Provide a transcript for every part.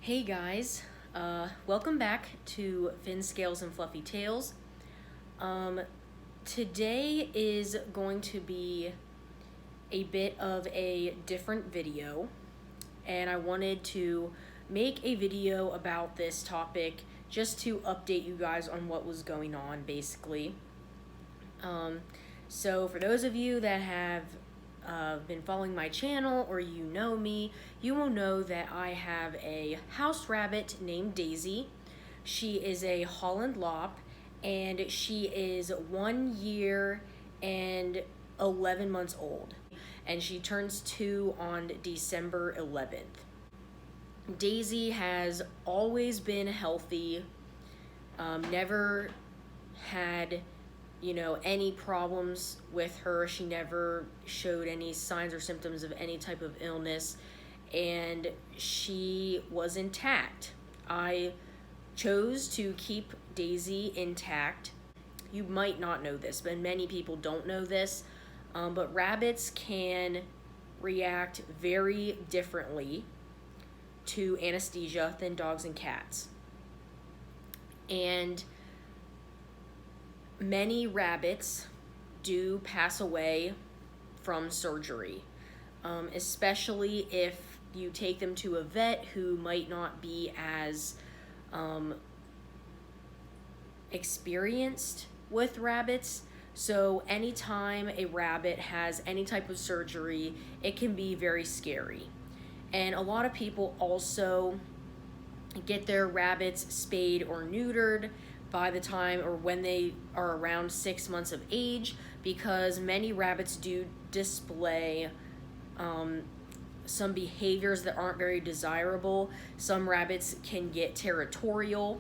Hey guys, welcome back to Fin Scales and Fluffy Tails. Today is going to be a bit of a different video, and I wanted to make a video about this topic just to update you guys on what was going on, basically. So for those of you that have been following my channel or you know me, you will know that I have a house rabbit named Daisy. She is a Holland Lop, and she is 1 year and 11 months old, and she turns 2 on December 11th. Daisy has always been healthy, never had any problems with her. She never showed any signs or symptoms of any type of illness, and she was intact. I chose to keep Daisy intact. You might not know this, but many people don't know this, but rabbits can react very differently to anesthesia than dogs and cats. And many rabbits do pass away from surgery, especially if you take them to a vet who might not be as experienced with rabbits. So anytime a rabbit has any type of surgery, it can be very scary. And a lot of people also get their rabbits spayed or neutered by the time or when they are around 6 months of age, because many rabbits do display some behaviors that aren't very desirable. Some rabbits can get territorial,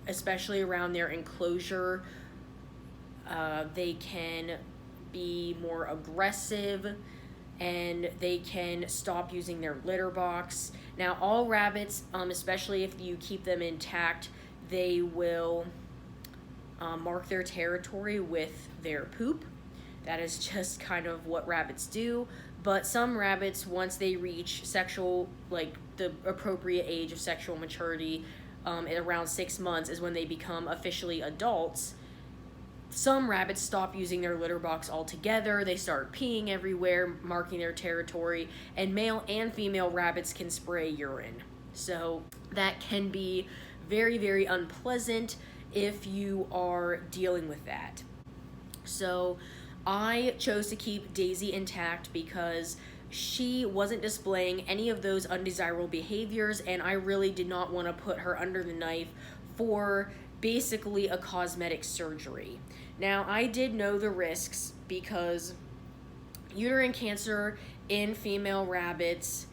especially around their enclosure. They can be more aggressive, and they can stop using their litter box. Now, all rabbits, especially if you keep them intact, they will mark their territory with their poop. That is just kind of what rabbits do. But some rabbits, once they reach the appropriate age of sexual maturity, at around 6 months is when they become officially adults. Some rabbits stop using their litter box altogether. They start peeing everywhere, marking their territory, and male and female rabbits can spray urine. So that can be very, very unpleasant if you are dealing with that. So I chose to keep Daisy intact because she wasn't displaying any of those undesirable behaviors, and I really did not want to put her under the knife for basically a cosmetic surgery. Now, I did know the risks because uterine cancer in female rabbits,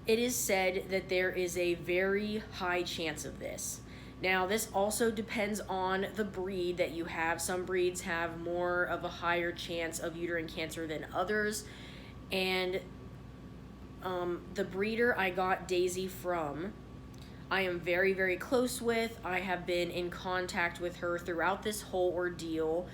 it is said that there is a very high chance of this. Now, this also depends on the breed that you have. Some breeds have more of a higher chance of uterine cancer than others. And the breeder I got Daisy from, I am very, very close with. I have been in contact with her throughout this whole ordeal,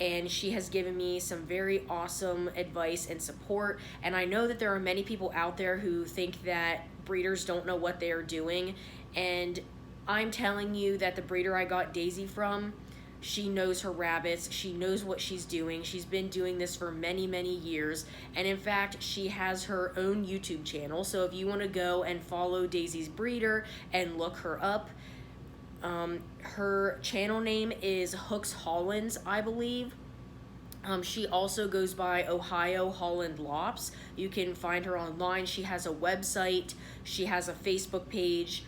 and she has given me some very awesome advice and support. And I know that there are many people out there who think that breeders don't know what they are doing, and I'm telling you that the breeder I got Daisy from, she knows her rabbits. She knows what she's doing. She's been doing this for many, many years. And in fact, she has her own YouTube channel. So if you want to go and follow Daisy's breeder and look her up, her channel name is Hooks Hollands, I believe. She also goes by Ohio Holland Lops. You can find her online. She has a website. She has a Facebook page.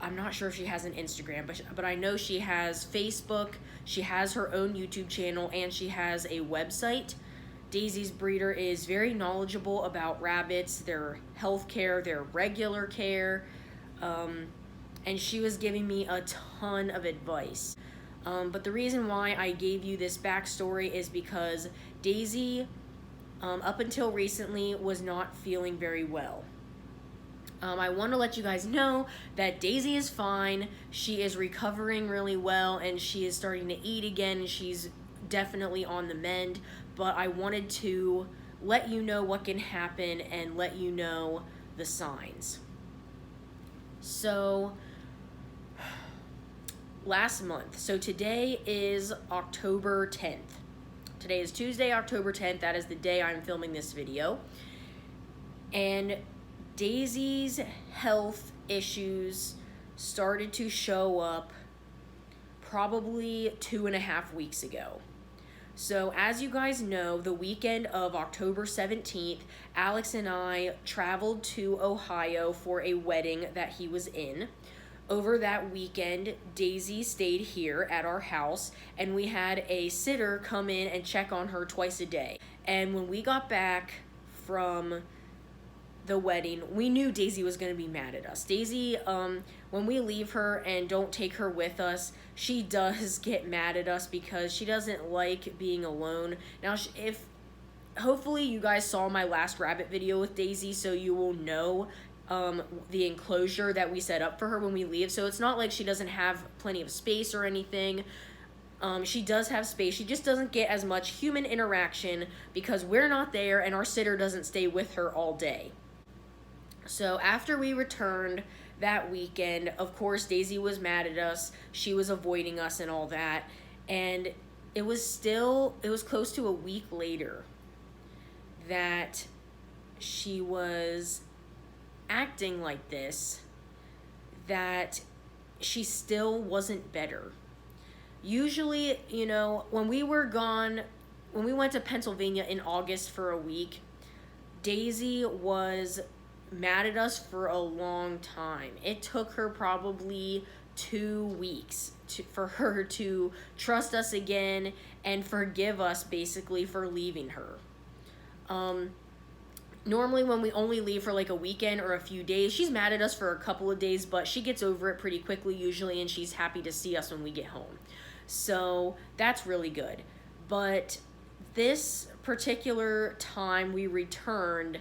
I'm not sure if she has an Instagram, but I know she has Facebook. She has her own YouTube channel, and she has a website. Daisy's breeder is very knowledgeable about rabbits, their health care, their regular care, and she was giving me a ton of advice. But the reason why I gave you this backstory is because Daisy, up until recently, was not feeling very well. I want to let you guys know that Daisy is fine. She is recovering really well, and she is starting to eat again. She's definitely on the mend, but I wanted to let you know what can happen and let you know the signs. So last month, so today is October 10th. Today is Tuesday, October 10th. That is the day I'm filming this video. And Daisy's health issues started to show up probably 2.5 weeks ago. So as you guys know, the weekend of October 17th, Alex and I traveled to Ohio for a wedding that he was in. Over that weekend, Daisy stayed here at our house, and we had a sitter come in and check on her twice a day. And when we got back from the wedding, we knew Daisy was going to be mad at us. Daisy, when we leave her and don't take her with us, she does get mad at us because she doesn't like being alone. Now, hopefully you guys saw my last rabbit video with Daisy, so you will know the enclosure that we set up for her when we leave. So it's not like she doesn't have plenty of space or anything. She does have space. She just doesn't get as much human interaction because we're not there and our sitter doesn't stay with her all day. So after we returned that weekend, of course, Daisy was mad at us. She was avoiding us and all that. And it was close to a week later that she was acting like this, that she still wasn't better. Usually, you know, when we went to Pennsylvania in August for a week, Daisy was mad at us for a long time. It took her probably 2 weeks for her to trust us again and forgive us basically for leaving her. Normally when we only leave for like a weekend or a few days, she's mad at us for a couple of days, but she gets over it pretty quickly usually, and she's happy to see us when we get home. So that's really good. But this particular time we returned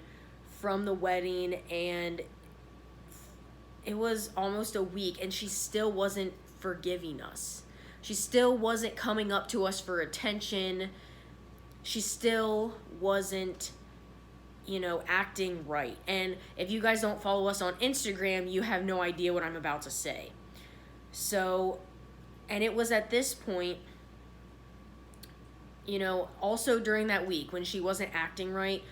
from the wedding, and it was almost a week, and she still wasn't forgiving us. She still wasn't coming up to us for attention. She still wasn't, acting right. And if you guys don't follow us on Instagram, you have no idea what I'm about to say. So, and it was at this point, also during that week when she wasn't acting right,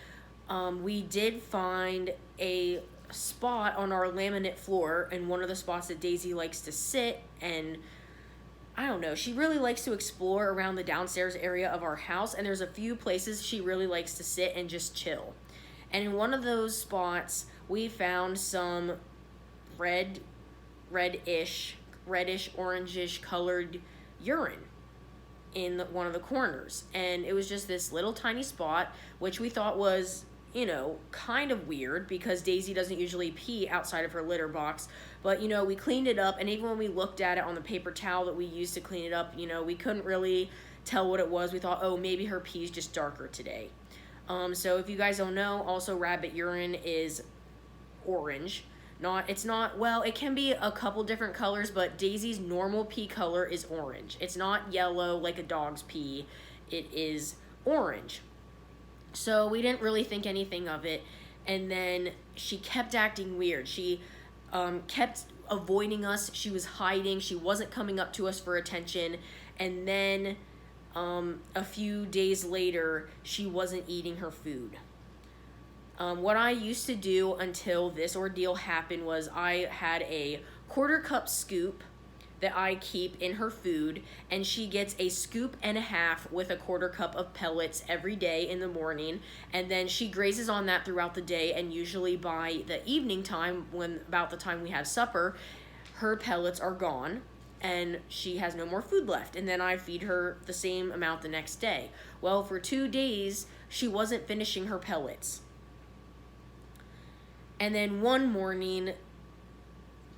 we did find a spot on our laminate floor, and one of the spots that Daisy likes to sit, and I don't know, she really likes to explore around the downstairs area of our house, and there's a few places she really likes to sit and just chill. And in one of those spots, we found some reddish, orangish colored urine in one of the corners. And it was just this little tiny spot, which we thought was, kind of weird because Daisy doesn't usually pee outside of her litter box. But, we cleaned it up, and even when we looked at it on the paper towel that we used to clean it up, we couldn't really tell what it was. We thought, oh, maybe her pee's just darker today. So if you guys don't know, also rabbit urine is orange. It can be a couple different colors, but Daisy's normal pee color is orange. It's not yellow like a dog's pee. It is orange. So we didn't really think anything of it. And then she kept acting weird. She kept avoiding us. She was hiding. She wasn't coming up to us for attention. And then a few days later, she wasn't eating her food. What I used to do until this ordeal happened was I had a 1/4 cup scoop that I keep in her food, and she gets a 1.5 scoops with a 1/4 cup of pellets every day in the morning, and then she grazes on that throughout the day, and usually by the evening time, about the time we have supper, her pellets are gone and she has no more food left, and then I feed her the same amount the next day. Well, for 2 days, she wasn't finishing her pellets. And then one morning,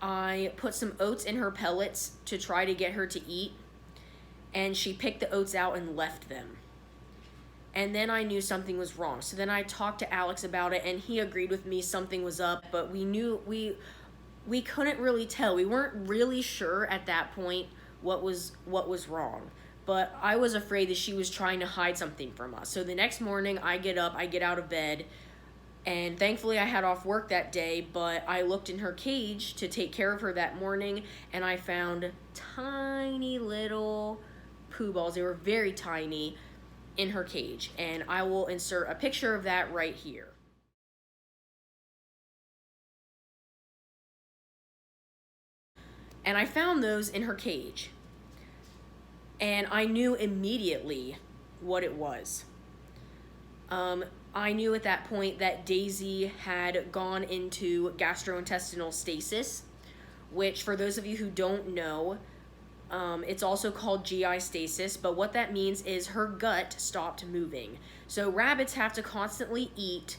I put some oats in her pellets to try to get her to eat, and she picked the oats out and left them. And then I knew something was wrong. So then I talked to Alex about it, and he agreed with me something was up, but we couldn't really tell. We weren't really sure at that point what was wrong. but I was afraid that she was trying to hide something from us. So the next morning, I get up, I get out of bed, and thankfully I had off work that day, but I looked in her cage to take care of her that morning, and I found tiny little poo balls. They were very tiny in her cage, and I will insert a picture of that right here. And I found those in her cage. And I knew immediately what it was. I knew at that point that Daisy had gone into gastrointestinal stasis, which, for those of you who don't know, it's also called GI stasis, but what that means is her gut stopped moving. So rabbits have to constantly eat,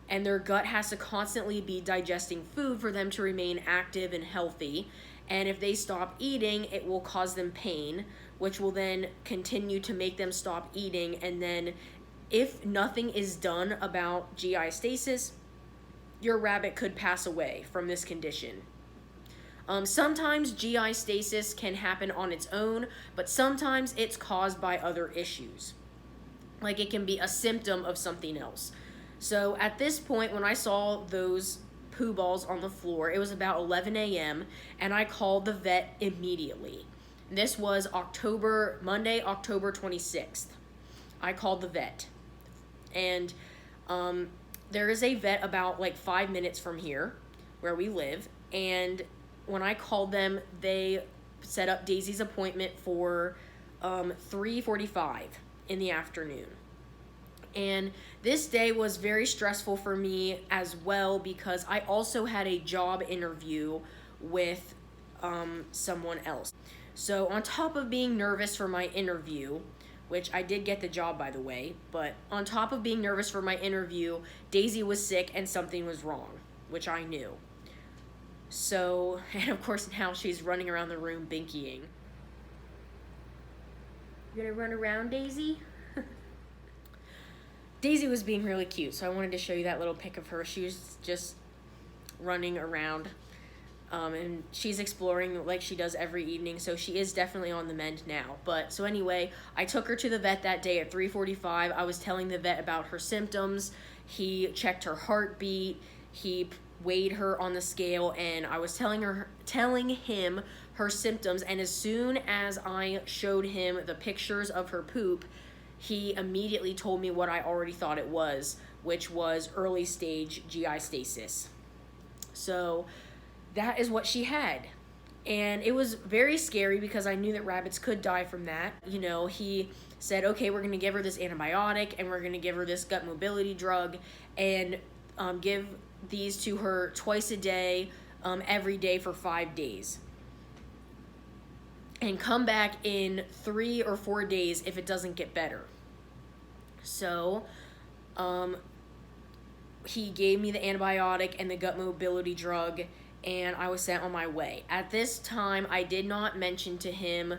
and their gut has to constantly be digesting food for them to remain active and healthy. And if they stop eating, it will cause them pain, which will then continue to make them stop eating. And then if nothing is done about GI stasis, your rabbit could pass away from this condition. Sometimes GI stasis can happen on its own, but sometimes it's caused by other issues. Like it can be a symptom of something else. So at this point, when I saw those poo balls on the floor, it was about 11 a.m., and I called the vet immediately. This was Monday, October 26th. I called the vet. And there is a vet about like 5 minutes from here where we live. And when I called them, they set up Daisy's appointment for 3:45 in the afternoon. And this day was very stressful for me as well, because I also had a job interview with someone else. So on top of being nervous for my interview, which I did get the job, by the way, but on top of being nervous for my interview, Daisy was sick and something was wrong, which I knew. So, and of course now she's running around the room binkying. You gonna run around, Daisy? Daisy was being really cute, so I wanted to show you that little pic of her. She was just running around, and she's exploring like she does every evening, so she is definitely on the mend now. But, so anyway, I took her to the vet that day at 3:45. I was telling the vet about her symptoms. He checked her heartbeat. He weighed her on the scale, and I was telling him her symptoms, and as soon as I showed him the pictures of her poop, he immediately told me what I already thought it was, which was early stage GI stasis. So that is what she had. And it was very scary because I knew that rabbits could die from that. You know, he said, okay, we're going to give her this antibiotic, and we're going to give her this gut mobility drug, and give these to her twice a day, every day for 5 days. And come back in 3 or 4 days if it doesn't get better. So, he gave me the antibiotic and the gut mobility drug, and I was sent on my way. At this time, I did not mention to him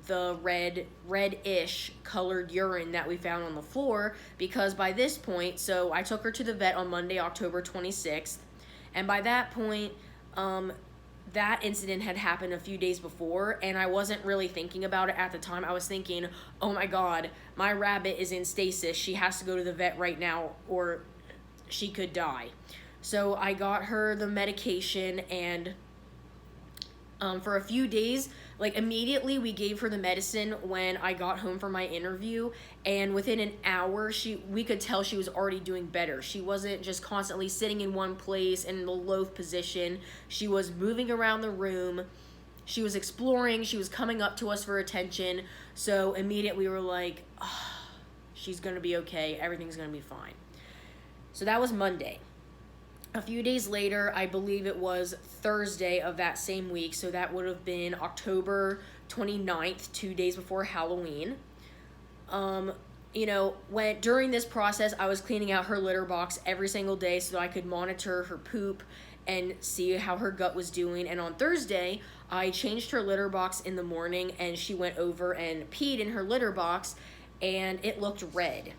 the reddish colored urine that we found on the floor, because by this point, so I took her to the vet on Monday, October 26th, and by that point, that incident had happened a few days before, and I wasn't really thinking about it at the time. I was thinking, oh my God, my rabbit is in stasis. She has to go to the vet right now or she could die. So I got her the medication, and for a few days, like immediately we gave her the medicine when I got home from my interview, and within an hour we could tell she was already doing better. She wasn't just constantly sitting in one place in the loaf position. She was moving around the room. She was exploring. She was coming up to us for attention. So immediately we were like, oh, she's gonna be okay. Everything's gonna be fine. So that was Monday. A few days later, I believe it was Thursday of that same week, so that would have been October 29th, 2 days before Halloween. You know, during this process, I was cleaning out her litter box every single day so that I could monitor her poop and see how her gut was doing. And on Thursday, I changed her litter box in the morning, and she went over and peed in her litter box, and it looked red.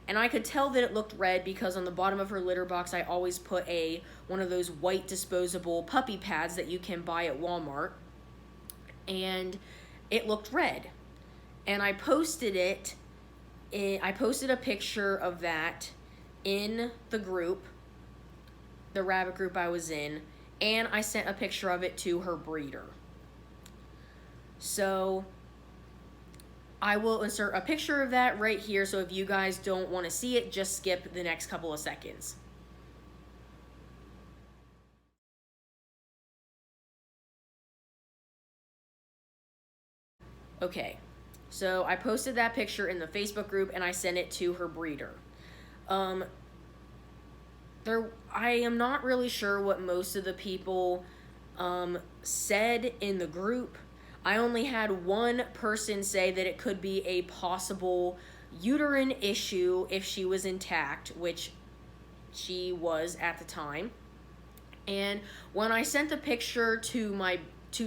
And I could tell that it looked red because on the bottom of her litter box, I always put one of those white disposable puppy pads that you can buy at Walmart. And it looked red. and I posted it. I posted a picture of that in the group, the rabbit group I was in, and I sent a picture of it to her breeder. So I will insert a picture of that right here, so if you guys don't want to see it, just skip the next couple of seconds. Okay, so I posted that picture in the Facebook group and I sent it to her breeder. I am not really sure what most of the people said in the group. I only had one person say that it could be a possible uterine issue if she was intact, which she was at the time. And when I sent the picture to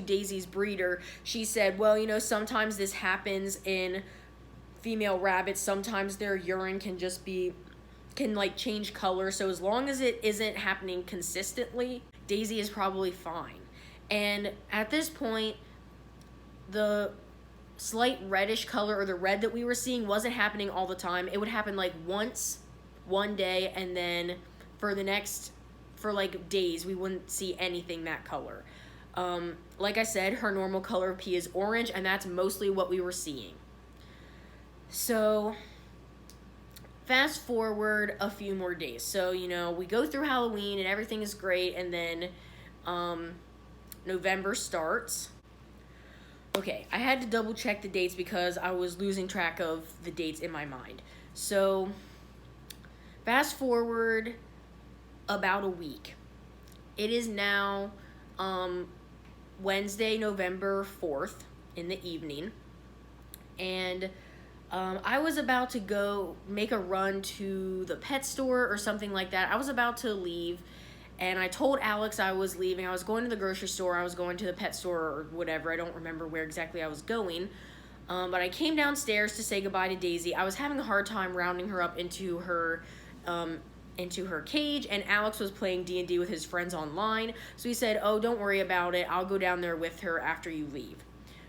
Daisy's breeder, she said, well, sometimes this happens in female rabbits. Sometimes their urine can change color. So as long as it isn't happening consistently, Daisy is probably fine. And at this point, the slight reddish color, or the red that we were seeing, wasn't happening all the time. It would happen once, one day, and then for days, we wouldn't see anything that color. Like I said, her normal color of pee is orange, and that's mostly what we were seeing. So fast forward a few more days. So, we go through Halloween and everything is great, and then November starts. Okay, I had to double check the dates because I was losing track of the dates in my mind. So fast forward about a week. It is now Wednesday, November 4th in the evening, and I was about to go make a run to the pet store or something like that. I was about to leave, and I told Alex I was leaving. I was going to the grocery store, I was going to the pet store, or whatever. I don't remember where exactly I was going. But I came downstairs to say goodbye to Daisy. I was having a hard time rounding her up into her cage, and Alex was playing D&D with his friends online. So he said, oh, don't worry about it. I'll go down there with her after you leave.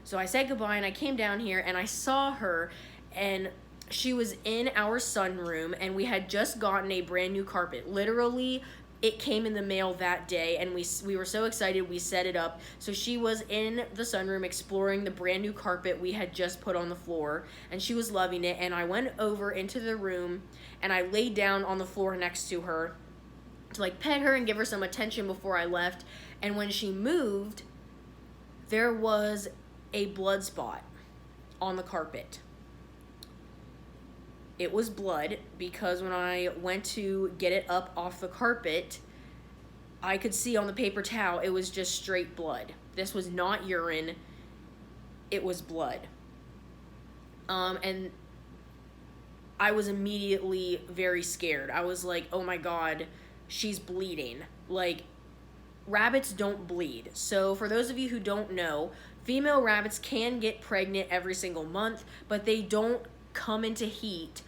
So I said goodbye, and I came down here, and I saw her, and she was in our sunroom, and we had just gotten a brand new carpet. Literally, it came in the mail that day, and we were so excited, we set it up. So she was in the sunroom exploring the brand new carpet we had just put on the floor, and she was loving it. And I went over into the room, and I laid down on the floor next to her to pet her and give her some attention before I left. And when she moved, there was a blood spot on the carpet. It was blood, because when I went to get it up off the carpet, I could see on the paper towel it was just straight blood. This was not urine, it was blood. And I was immediately very scared. I was like, oh my god, she's bleeding. Rabbits don't bleed. So for those of you who don't know, female rabbits can get pregnant every single month, but they don't come into heat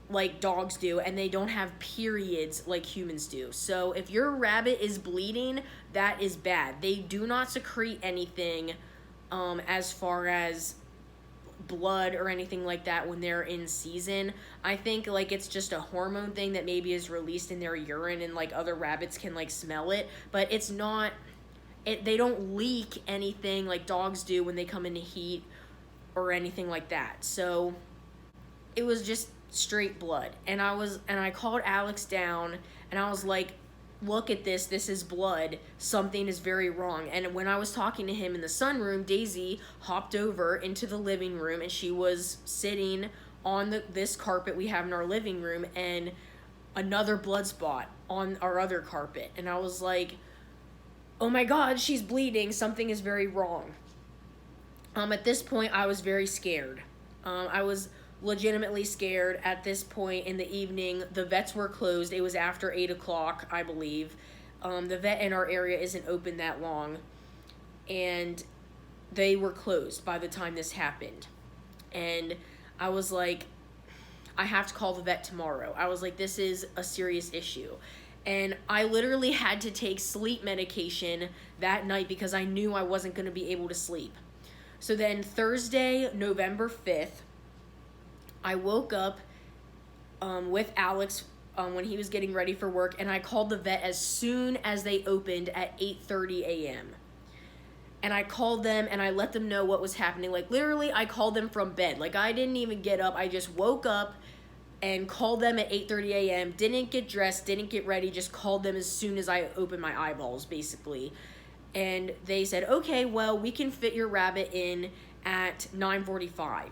like dogs do, and they don't have periods like humans do. So if your rabbit is bleeding, that is bad. They do not secrete anything as far as blood or anything like that when they're in season. I think it's just a hormone thing that maybe is released in their urine, and other rabbits can smell it, but it's not they don't leak anything like dogs do when they come into heat or anything like that. So it was just straight blood. And I called Alex down, and I was like, look at this is blood, something is very wrong. And when I was talking to him in the sunroom, Daisy hopped over into the living room, and she was sitting on this carpet we have in our living room, and another blood spot on our other carpet. And I was like, oh my god, she's bleeding, something is very wrong. At this point, I was very scared. I was legitimately scared at this point in the evening. The vets were closed. It was after 8 o'clock, I believe. The vet in our area isn't open that long, and they were closed by the time this happened. And I was like, I have to call the vet tomorrow. I was like, this is a serious issue. And I literally had to take sleep medication that night because I knew I wasn't going to be able to sleep. So then Thursday, November 5th, I woke up with Alex when he was getting ready for work, and I called the vet as soon as they opened at 8:30 a.m. And I called them and I let them know what was happening. Like, literally, I called them from bed. Like, I didn't even get up. I just woke up and called them at 8:30 a.m. Didn't get dressed, didn't get ready, just called them as soon as I opened my eyeballs, basically. And they said, okay, well, we can fit your rabbit in at 9:45.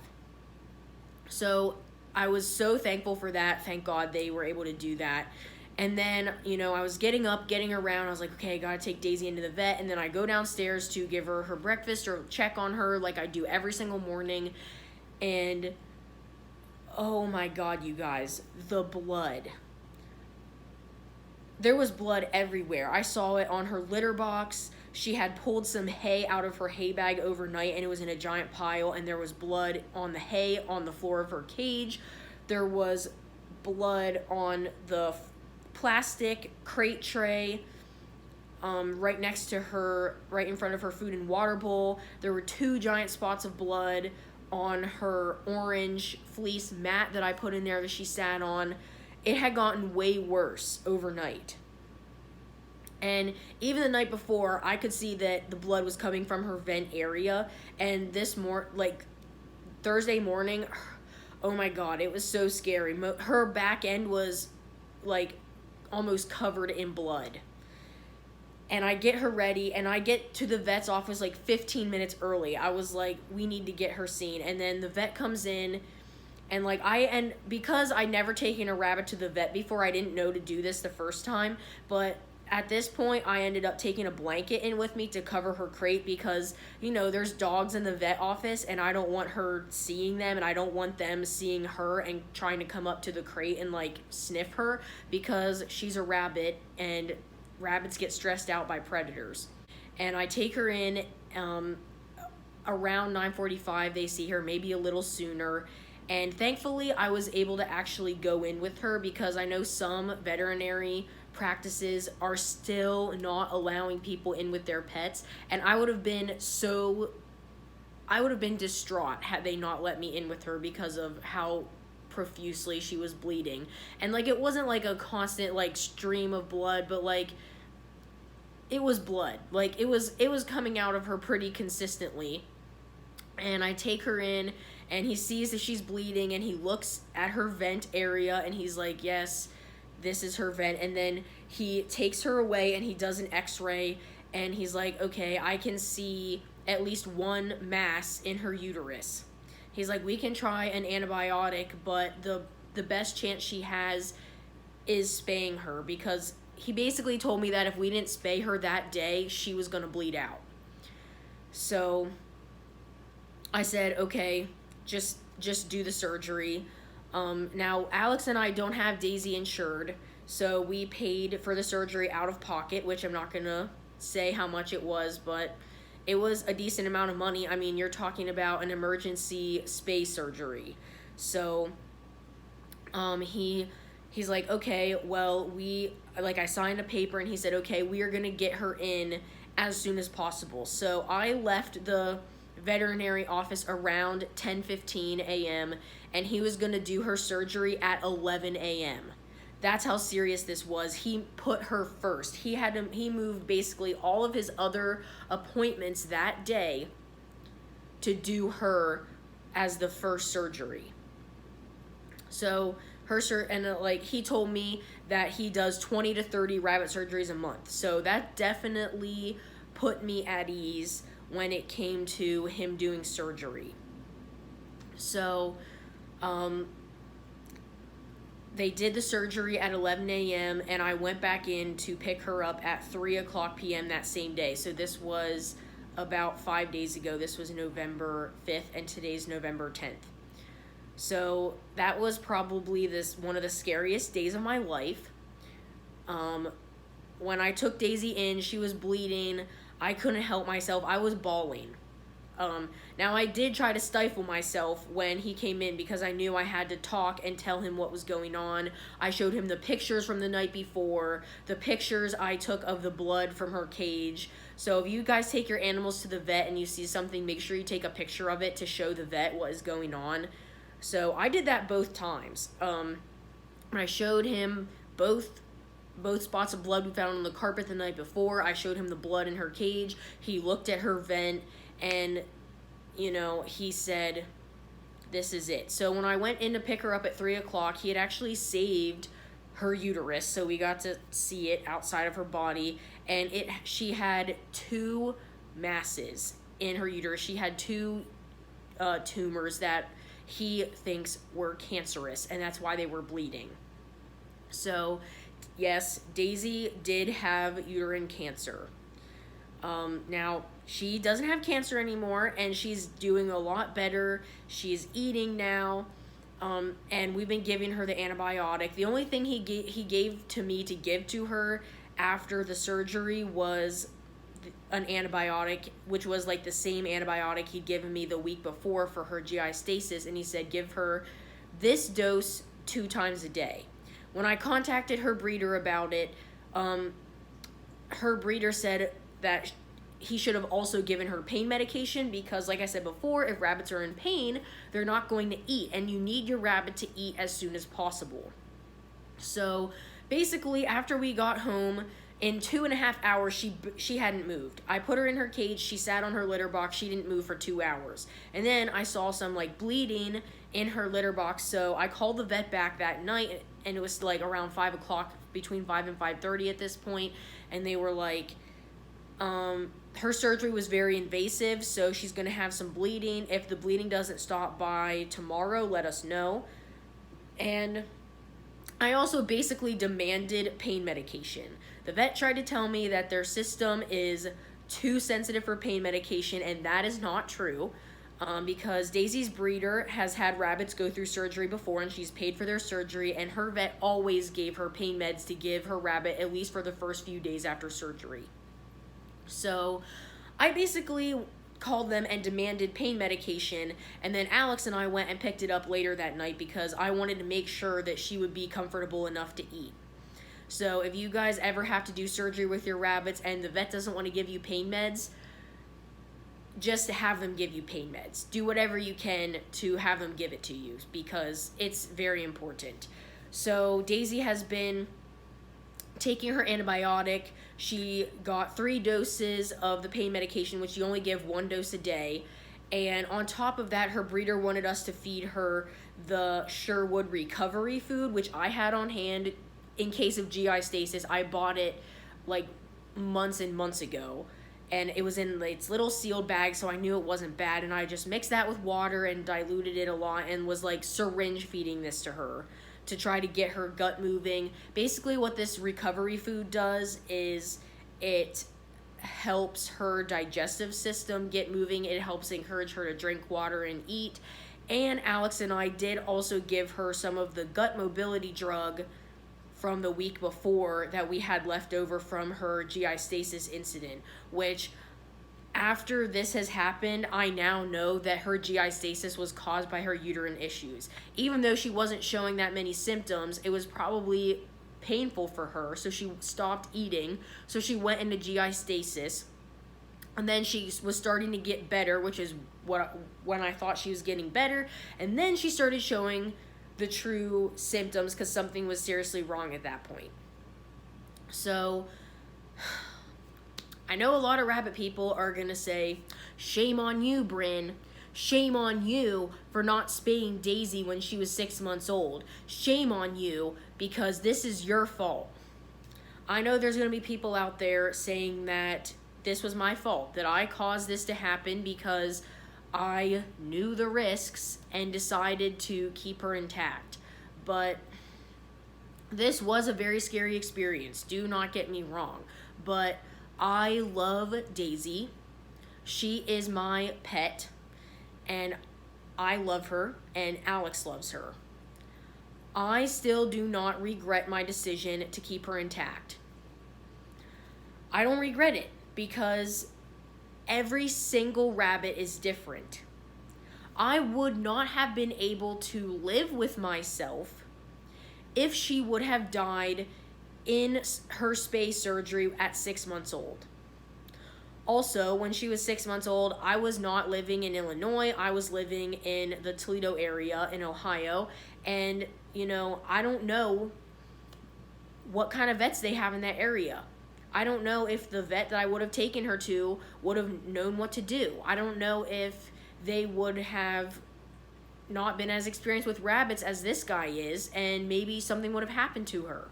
So I was so thankful for that. Thank God they were able to do that. And then, I was getting up, getting around. I was like, okay, I gotta take Daisy into the vet. And then I go downstairs to give her her breakfast or check on her like I do every single morning. And oh my God, you guys, the blood. There was blood everywhere. I saw it on her litter box. She had pulled some hay out of her hay bag overnight, and it was in a giant pile, and there was blood on the hay on the floor of her cage. There was blood on the plastic crate tray right next to her, right in front of her food and water bowl. There were 2 giant spots of blood on her orange fleece mat that I put in there that she sat on. It had gotten way worse overnight. And even the night before, I could see that the blood was coming from her vent area. And Thursday morning, oh my God, it was so scary. Her back end was like almost covered in blood. And I get her ready, and I get to the vet's office like 15 minutes early. I was like, we need to get her seen. And then the vet comes in, and because I'd never taken a rabbit to the vet before, I didn't know to do this the first time. But at this point, I ended up taking a blanket in with me to cover her crate because, there's dogs in the vet office, and I don't want her seeing them, and I don't want them seeing her and trying to come up to the crate and, sniff her, because she's a rabbit, and rabbits get stressed out by predators. And I take her in around 9:45. They see her, maybe a little sooner. And thankfully, I was able to actually go in with her, because I know some veterinary practices are still not allowing people in with their pets. And I would have been distraught had they not let me in with her because of how profusely she was bleeding. And it wasn't a constant stream of blood, but it was blood. It was coming out of her pretty consistently. And I take her in, and he sees that she's bleeding, and he looks at her vent area, and he's like, yes, this is her vent. And then he takes her away, and he does an x-ray, and he's like, okay, I can see at least 1 mass in her uterus. He's like, we can try an antibiotic, but the best chance she has is spaying her, because he basically told me that if we didn't spay her that day, she was going to bleed out. So I said, okay, just do the surgery. Now, Alex and I don't have Daisy insured, so we paid for the surgery out of pocket, which I'm not going to say how much it was, but it was a decent amount of money. I mean, you're talking about an emergency spay surgery. So he's like, okay, well, I signed a paper, and he said, okay, we are going to get her in as soon as possible. So I left the veterinary office around 10:15 a.m. and he was going to do her surgery at 11 a.m. That's how serious this was. He put her first. He moved basically all of his other appointments that day to do her as the first surgery. So he told me that he does 20 to 30 rabbit surgeries a month. So that definitely put me at ease when it came to him doing surgery. So they did the surgery at 11 a.m. and I went back in to pick her up at 3:00 p.m. that same day. So this was about 5 days ago. This was November 5th, and today's November 10th. So that was probably one of the scariest days of my life. When I took Daisy in, she was bleeding. I couldn't help myself. I was bawling. Now, I did try to stifle myself when he came in because I knew I had to talk and tell him what was going on. I showed him the pictures from the night before, the pictures I took of the blood from her cage. So if you guys take your animals to the vet and you see something, make sure you take a picture of it to show the vet what is going on. So I did that both times. I showed him both spots of blood we found on the carpet the night before. I showed him the blood in her cage. He looked at her vent and, he said, this is it. So when I went in to pick her up at 3 o'clock, he had actually saved her uterus. So we got to see it outside of her body. And she had 2 masses in her uterus. She had 2 tumors that he thinks were cancerous, and that's why they were bleeding. So, yes, Daisy did have uterine cancer. Now, she doesn't have cancer anymore, and she's doing a lot better. She's eating now, and we've been giving her the antibiotic. The only thing he gave to me to give to her after the surgery was an antibiotic, which was like the same antibiotic he'd given me the week before for her GI stasis, and he said give her this dose 2 times a day. When I contacted her breeder about it, her breeder said that he should have also given her pain medication because, like I said before, if rabbits are in pain, they're not going to eat, and you need your rabbit to eat as soon as possible. So basically, after we got home, in 2.5 hours, she hadn't moved. I put her in her cage. She sat on her litter box. She didn't move for 2 hours. And then I saw some bleeding in her litter box. So I called the vet back that night, and it was around 5 o'clock, between 5 and 5:30 at this point. And they were like, her surgery was very invasive, so she's going to have some bleeding. If the bleeding doesn't stop by tomorrow, let us know. And I also basically demanded pain medication. The vet tried to tell me that their system is too sensitive for pain medication, and that is not true, because Daisy's breeder has had rabbits go through surgery before, and she's paid for their surgery, and her vet always gave her pain meds to give her rabbit at least for the first few days after surgery. So I basically called them and demanded pain medication, and then Alex and I went and picked it up later that night because I wanted to make sure that she would be comfortable enough to eat. So if you guys ever have to do surgery with your rabbits and the vet doesn't want to give you pain meds, just have them give you pain meds. Do whatever you can to have them give it to you because it's very important. So Daisy has been taking her antibiotic. She got 3 doses of the pain medication, which you only give 1 dose a day. And on top of that, her breeder wanted us to feed her the Sherwood recovery food, which I had on hand in case of GI stasis. I bought it months and months ago, and it was in its little sealed bag, so I knew it wasn't bad. And I just mixed that with water and diluted it a lot and was syringe feeding this to her to try to get her gut moving. Basically what this recovery food does is it helps her digestive system get moving. It helps encourage her to drink water and eat. And Alex and I did also give her some of the gut mobility drug from the week before that we had left over from her GI stasis incident, which after this has happened, I now know that her GI stasis was caused by her uterine issues. Even though she wasn't showing that many symptoms, it was probably painful for her, so she stopped eating, so she went into GI stasis, and then she was starting to get better, which is when I thought she was getting better, and then she started showing the true symptoms because something was seriously wrong at that point. So I know a lot of rabbit people are going to say, shame on you, Bryn. Shame on you for not spaying Daisy when she was 6 months old. Shame on you because this is your fault. I know there's going to be people out there saying that this was my fault, that I caused this to happen because I knew the risks and decided to keep her intact. But this was a very scary experience. Do not get me wrong. But I love Daisy. She is my pet, and I love her, and Alex loves her. I still do not regret my decision to keep her intact. I don't regret it because Every single rabbit is different. I would not have been able to live with myself if she would have died in her spay surgery at 6 months old. Also, when she was 6 months old, I was not living in Illinois. I was living in the Toledo area in Ohio. And, I don't know what kind of vets they have in that area. I don't know if the vet that I would have taken her to would have known what to do. I don't know if they would have not been as experienced with rabbits as this guy is, and maybe something would have happened to her.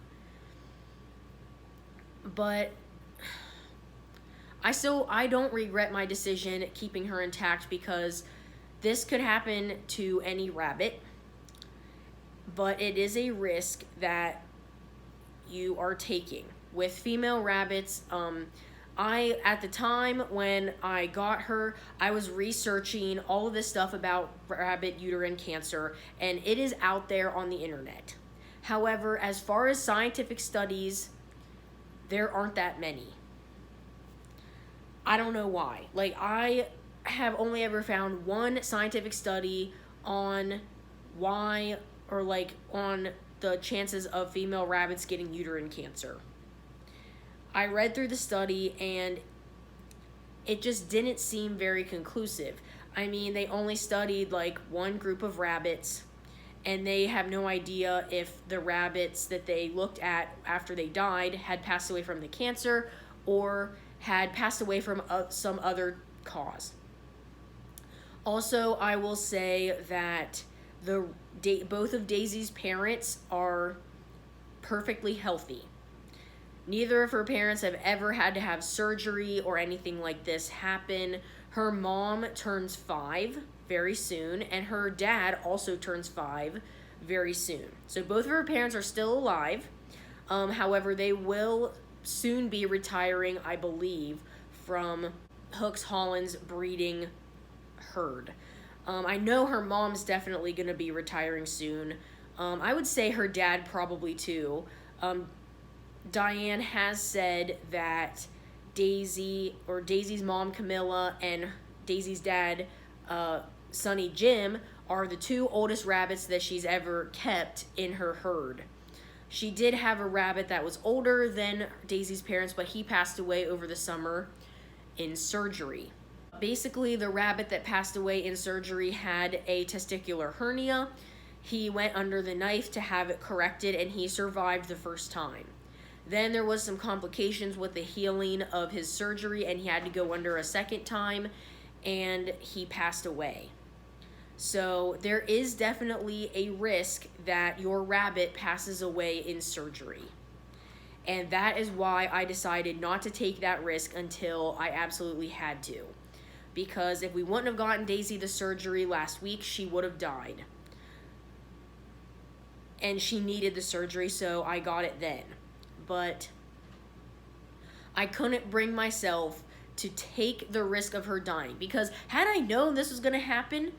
But I don't regret my decision keeping her intact, because this could happen to any rabbit, but it is a risk that you are taking. With female rabbits, at the time when I got her, I was researching all of this stuff about rabbit uterine cancer, and it is out there on the internet. However, as far as scientific studies, there aren't that many. I don't know why. I have only ever found one scientific study on why, or on the chances of female rabbits getting uterine cancer. I read through the study, and it just didn't seem very conclusive. I mean, they only studied one group of rabbits, and they have no idea if the rabbits that they looked at after they died had passed away from the cancer or had passed away from some other cause. Also, I will say that both of Daisy's parents are perfectly healthy. Neither of her parents have ever had to have surgery or anything like this happen. Her mom turns 5 very soon, and her dad also turns 5 very soon. So both of her parents are still alive. However, they will soon be retiring, I believe, from Hooks Holland's breeding herd. I know her mom's definitely going to be retiring soon. I would say her dad probably too. Diane has said that Daisy's mom, Camilla, and Daisy's dad, Sonny Jim, are the 2 oldest rabbits that she's ever kept in her herd. She did have a rabbit that was older than Daisy's parents, but he passed away over the summer in surgery. Basically, the rabbit that passed away in surgery had a testicular hernia. He went under the knife to have it corrected, and he survived the first time. Then there was some complications with the healing of his surgery, and he had to go under a second time, and he passed away. So there is definitely a risk that your rabbit passes away in surgery. And that is why I decided not to take that risk until I absolutely had to. Because if we wouldn't have gotten Daisy the surgery last week, she would have died. And she needed the surgery, so I got it then. But I couldn't bring myself to take the risk of her dying, because had I known this was going to happen,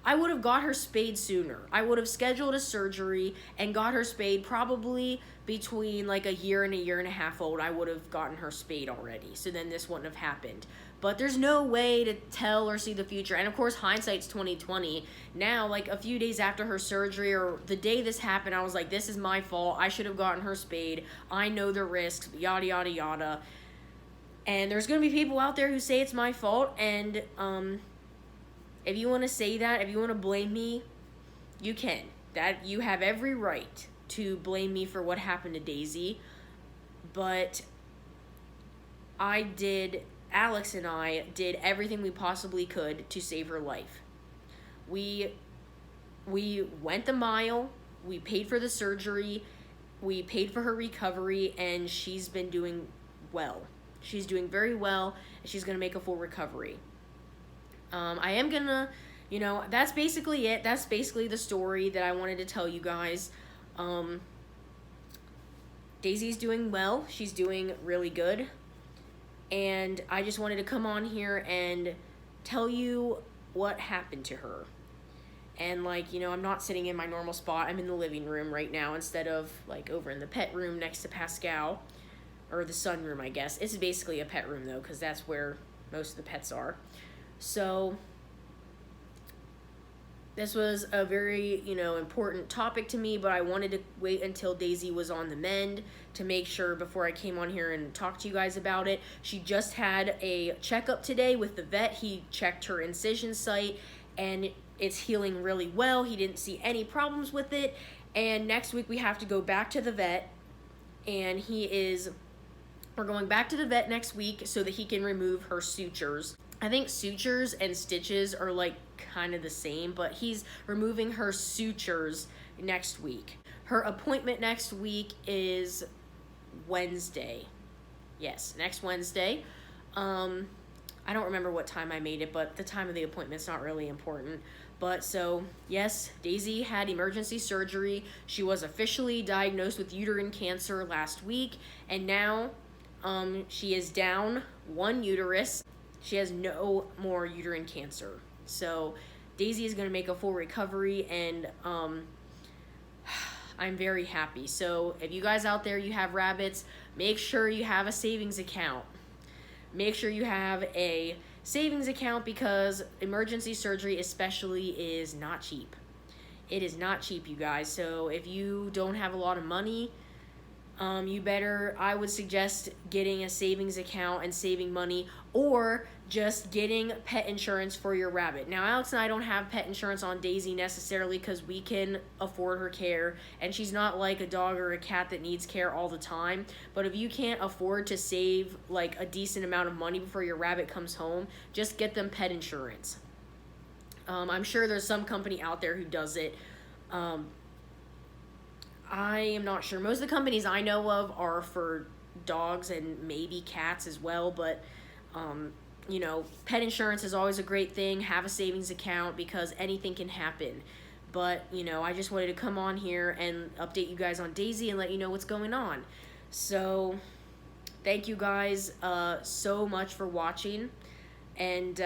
I would have got her spayed sooner. I would have scheduled a surgery and got her spayed probably between a year and a half old. I would have gotten her spayed already, so then this wouldn't have happened. But there's no way to tell or see the future. And of course, hindsight's 2020. Now, a few days after her surgery, or the day this happened, I was like, this is my fault. I should have gotten her spayed. I know the risks, yada, yada, yada. And there's going to be people out there who say it's my fault. And if you want to say that, if you want to blame me, you can. That you have every right to blame me for what happened to Daisy. But Alex and I did everything we possibly could to save her life. We went the mile, we paid for the surgery, we paid for her recovery, and she's been doing well. She's doing very well, and she's going to make a full recovery. I am going to, that's basically it. That's basically the story that I wanted to tell you guys. Daisy's doing well. She's doing really good. And I just wanted to come on here and tell you what happened to her. And I'm not sitting in my normal spot. I'm in the living room right now instead of over in the pet room next to Pascal, or the sunroom, I guess. It's basically a pet room though, because that's where most of the pets are. So this was a very, important topic to me, but I wanted to wait until Daisy was on the mend to make sure before I came on here and talked to you guys about it. She just had a checkup today with the vet. He checked her incision site, and it's healing really well. He didn't see any problems with it. And next week we have to go back to the vet, and we're going back to the vet next week so that he can remove her sutures. I think sutures and stitches are like kind of the same, but he's removing her sutures next week. Her appointment next week is Wednesday. Yes, next Wednesday. I don't remember what time I made it, but the time of the appointment's not really important. But so, yes, Daisy had emergency surgery. She was officially diagnosed with uterine cancer last week, and now she is down one uterus. She has no more uterine cancer. So Daisy is going to make a full recovery, and I'm very happy. So if you guys out there, you have rabbits, make sure you have a savings account. Make sure you have a savings account, because emergency surgery especially is not cheap. It is not cheap, you guys. So if you don't have a lot of money, I would suggest getting a savings account and saving money, or just getting pet insurance for your rabbit. Now, Alex and I don't have pet insurance on Daisy necessarily because we can afford her care, and she's not like a dog or a cat that needs care all the time. But if you can't afford to save like a decent amount of money before your rabbit comes home, just get them pet insurance. I'm sure there's some company out there who does it. I am not sure. Most of the companies I know of are for dogs and maybe cats as well, but pet insurance is always a great thing. Have a savings account, because anything can happen. But, I just wanted to come on here and update you guys on Daisy and let you know what's going on. So, thank you guys so much for watching, and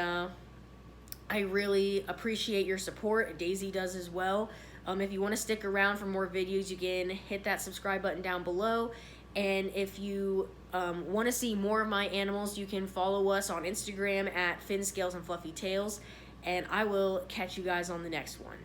I really appreciate your support. Daisy does as well. If you want to stick around for more videos, you can hit that subscribe button down below. And if you want to see more of my animals, you can follow us on Instagram at Fin Scales and Fluffy Tails. And I will catch you guys on the next one.